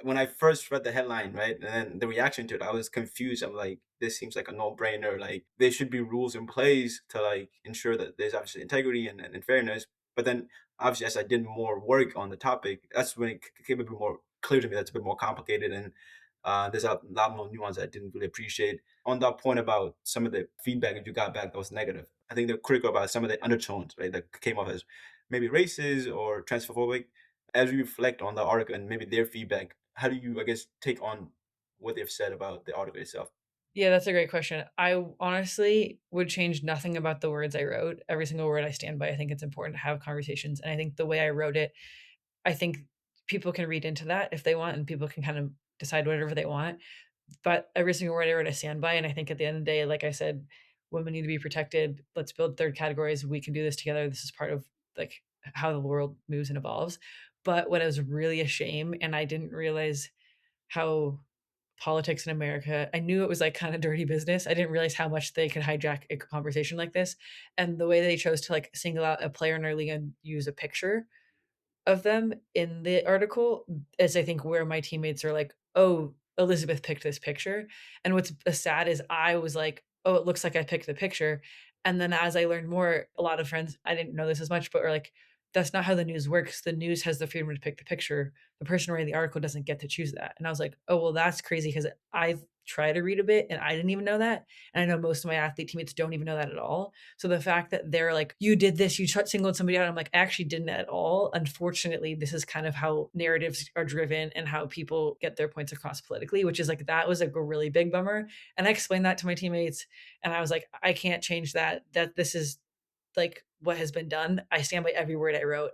when I first read the headline, right, and then the reaction to it, I was confused. I'm like, this seems like a no-brainer. Like, there should be rules in place to like ensure that there's obviously integrity and fairness. But then, obviously, as I did more work on the topic, that's when it became a bit more clear to me that's a bit more complicated, and there's a lot more nuance I didn't really appreciate. On that point about some of the feedback that you got back that was negative, I think they're critical about some of the undertones, right, that came off as maybe racist or transphobic. As we reflect on the article and maybe their feedback, how do you, I guess, take on what they've said about the article itself? Yeah, that's a great question. I honestly would change nothing about the words I wrote. Every single word I stand by. I think it's important to have conversations, and I think the way I wrote it, I think people can read into that if they want, and people can kind of decide whatever they want. But every single word I wrote, I stand by, and I think at the end of the day, like I said, women need to be protected. Let's build third categories. We can do this together. This is part of like how the world moves and evolves. But what was really a shame, and I didn't realize how politics in America, I knew it was like kind of dirty business. I didn't realize how much they could hijack a conversation like this. And the way they chose to like single out a player in our league and use a picture of them in the article is I think where my teammates are like, "Oh, Elizabeth picked this picture." And what's sad is I was like, "Oh, it looks like I picked the picture." And then as I learned more, a lot of friends, I didn't know this as much, but were like, "That's not how the news works. The news has the freedom to pick the picture. The person writing the article doesn't get to choose that." And I was like, "Oh, well, that's crazy because I've tried to read a bit and I didn't even know that. And I know most of my athlete teammates don't even know that at all. So the fact that they're like, you did this, you singled somebody out, I'm like, I actually didn't at all. Unfortunately, this is kind of how narratives are driven and how people get their points across politically, which is like, that was like a really big bummer. And I explained that to my teammates and I was like, I can't change that, that this is like what has been done. I stand by every word I wrote.